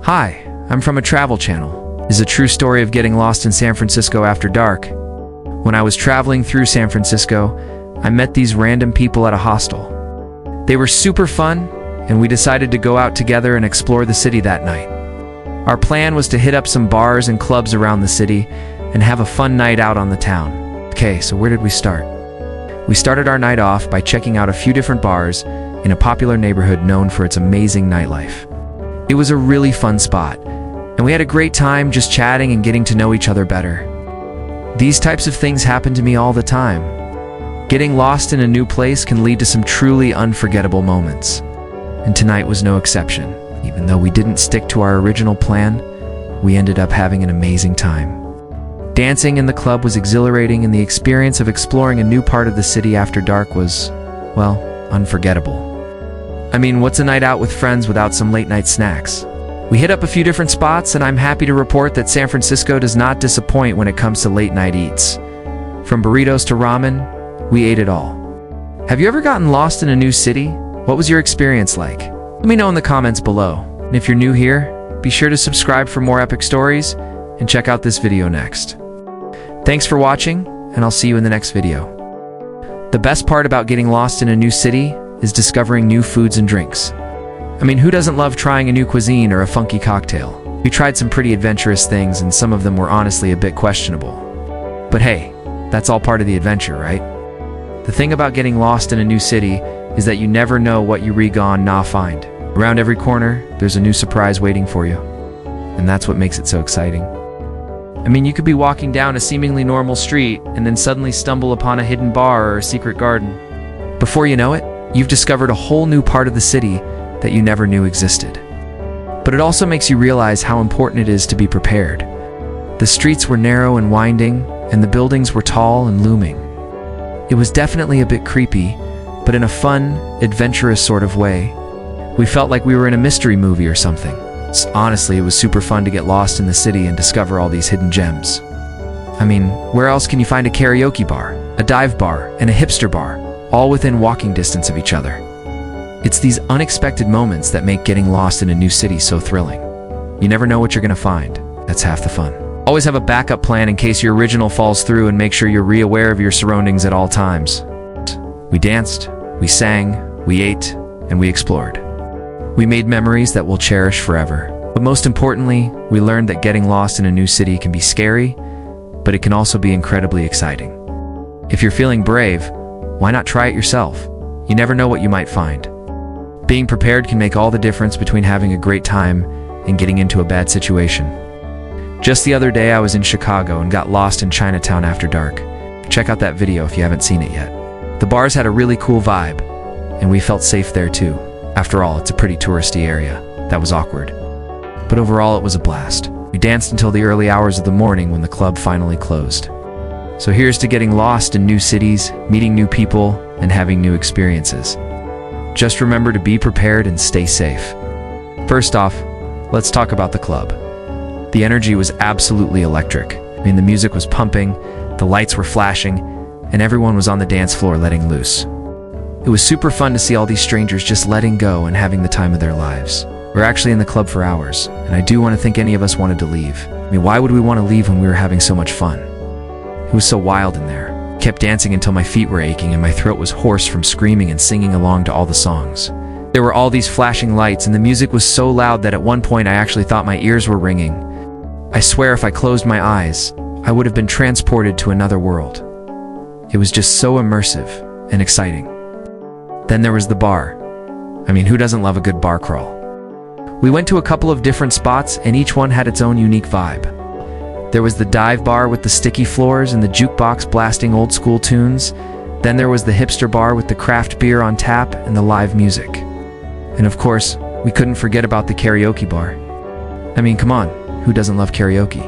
Hi, I'm from a travel channel. This is a true story of getting lost in San Francisco after dark. When I was traveling through San Francisco, I met these random people at a hostel. They were super fun, and we decided to go out together and explore the city that night. Our plan was to hit up some bars and clubs around the city and have a fun night out on the town. Okay, so where did we start? We started our night off by checking out a few different bars in a popular neighborhood known for its amazing nightlife. It was a really fun spot, and we had a great time just chatting and getting to know each other better. These types of things happen to me all the time. Getting lost in a new place can lead to some truly unforgettable moments, and tonight was no exception. Even though we didn't stick to our original plan, we ended up having an amazing time. Dancing in the club was exhilarating, and the experience of exploring a new part of the city after dark was, well, unforgettable. I mean, what's a night out with friends without some late-night snacks? We hit up a few different spots, and I'm happy to report that San Francisco does not disappoint when it comes to late-night eats. From burritos to ramen, we ate it all. Have you ever gotten lost in a new city? What was your experience like? Let me know in the comments below. And if you're new here, be sure to subscribe for more epic stories and check out this video next. Thanks for watching, and I'll see you in the next video. The best part about getting lost in a new city is discovering new foods and drinks. I mean, who doesn't love trying a new cuisine or a funky cocktail? We tried some pretty adventurous things, and some of them were honestly a bit questionable. But hey, that's all part of the adventure, right? The thing about getting lost in a new city is that you never know what you re-gone find. Around every corner, there's a new surprise waiting for you. And that's what makes it so exciting. I mean, you could be walking down a seemingly normal street and then suddenly stumble upon a hidden bar or a secret garden. Before you know it, you've discovered a whole new part of the city that you never knew existed. But it also makes you realize how important it is to be prepared. The streets were narrow and winding, and the buildings were tall and looming. It was definitely a bit creepy, but in a fun, adventurous sort of way. We felt like we were in a mystery movie or something. Honestly, it was super fun to get lost in the city and discover all these hidden gems. I mean, where else can you find a karaoke bar, a dive bar, and a hipster bar, all within walking distance of each other? It's these unexpected moments that make getting lost in a new city so thrilling. You never know what you're gonna find. That's half the fun. Always have a backup plan in case your original falls through, and make sure you're re-aware of your surroundings at all times. We danced, we sang, we ate, and we explored. We made memories that we'll cherish forever. But most importantly, we learned that getting lost in a new city can be scary, but it can also be incredibly exciting. If you're feeling brave, why not try it yourself? You never know what you might find. Being prepared can make all the difference between having a great time and getting into a bad situation. Just the other day, I was in Chicago and got lost in Chinatown after dark. Check out that video if you haven't seen it yet. The bars had a really cool vibe, and we felt safe there too. After all, it's a pretty touristy area. That was awkward. But overall, it was a blast. We danced until the early hours of the morning when the club finally closed. So here's to getting lost in new cities, meeting new people, and having new experiences. Just remember to be prepared and stay safe. First off, let's talk about the club. The energy was absolutely electric. I mean, the music was pumping, the lights were flashing, and everyone was on the dance floor letting loose. It was super fun to see all these strangers just letting go and having the time of their lives. We were actually in the club for hours, and I do want to think any of us wanted to leave. I mean, why would we want to leave when we were having so much fun? It was so wild in there. I kept dancing until my feet were aching and my throat was hoarse from screaming and singing along to all the songs. There were all these flashing lights, and the music was so loud that at one point I actually thought my ears were ringing. I swear if I closed my eyes, I would have been transported to another world. It was just so immersive and exciting. Then there was the bar. I mean, who doesn't love a good bar crawl? We went to a couple of different spots, and each one had its own unique vibe. There was the dive bar with the sticky floors and the jukebox blasting old school tunes. Then there was the hipster bar with the craft beer on tap and the live music. And of course, we couldn't forget about the karaoke bar. I mean, come on, who doesn't love karaoke?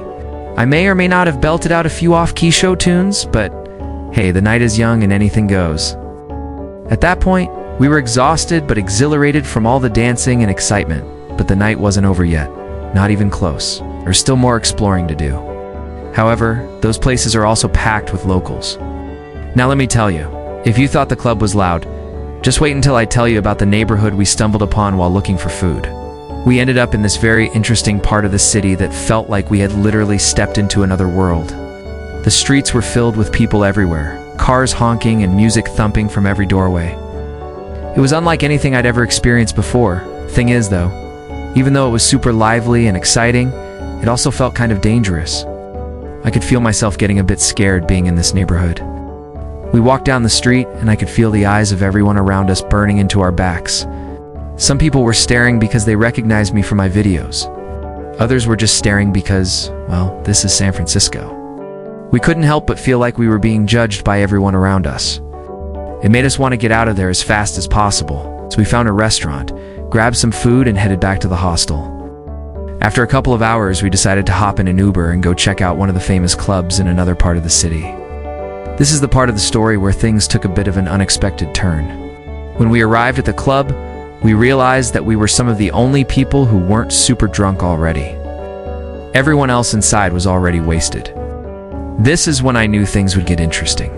I may or may not have belted out a few off-key show tunes, but hey, the night is young and anything goes. At that point, we were exhausted but exhilarated from all the dancing and excitement. But the night wasn't over yet, not even close. There's still more exploring to do. However, those places are also packed with locals. Now let me tell you, if you thought the club was loud, just wait until I tell you about the neighborhood we stumbled upon while looking for food. We ended up in this very interesting part of the city that felt like we had literally stepped into another world. The streets were filled with people everywhere, cars honking and music thumping from every doorway. It was unlike anything I'd ever experienced before. Thing is, though, even though it was super lively and exciting, it also felt kind of dangerous. I could feel myself getting a bit scared being in this neighborhood. We walked down the street, and I could feel the eyes of everyone around us burning into our backs. Some people were staring because they recognized me from my videos. Others were just staring because, well, this is San Francisco. We couldn't help but feel like we were being judged by everyone around us. It made us want to get out of there as fast as possible, so we found a restaurant, grabbed some food, and headed back to the hostel. After a couple of hours, we decided to hop in an Uber and go check out one of the famous clubs in another part of the city. This is the part of the story where things took a bit of an unexpected turn. When we arrived at the club, we realized that we were some of the only people who weren't super drunk already. Everyone else inside was already wasted. This is when I knew things would get interesting.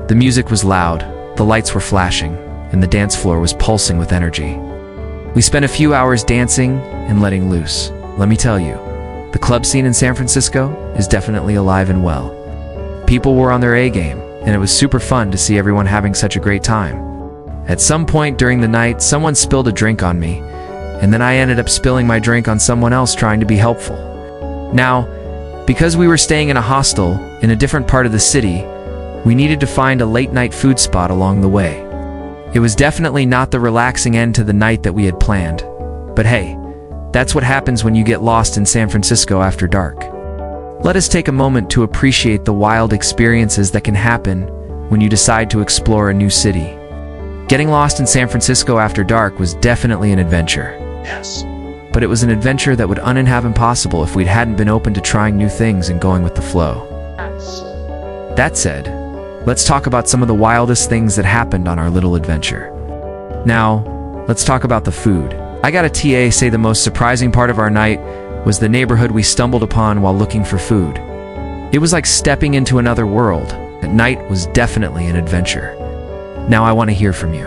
The music was loud, the lights were flashing, and the dance floor was pulsing with energy. We spent a few hours dancing and letting loose. Let me tell you, the club scene in San Francisco is definitely alive and well. People were on their A game, and it was super fun to see everyone having such a great time. At some point during the night, someone spilled a drink on me, and then I ended up spilling my drink on someone else trying to be helpful. Now, because we were staying in a hostel in a different part of the city, we needed to find a late-night food spot along the way. It was definitely not the relaxing end to the night that we had planned. But hey, that's what happens when you get lost in San Francisco after dark. Let us take a moment to appreciate the wild experiences that can happen when you decide to explore a new city. Getting lost in San Francisco after dark was definitely an adventure. Yes. But it was an adventure that would have been possible if we hadn't been open to trying new things and going with the flow. Yes. That said, let's talk about some of the wildest things that happened on our little adventure. Now, let's talk about the food. I got a TA say the most surprising part of our night was the neighborhood we stumbled upon while looking for food. It was like stepping into another world. That night was definitely an adventure. Now I want to hear from you.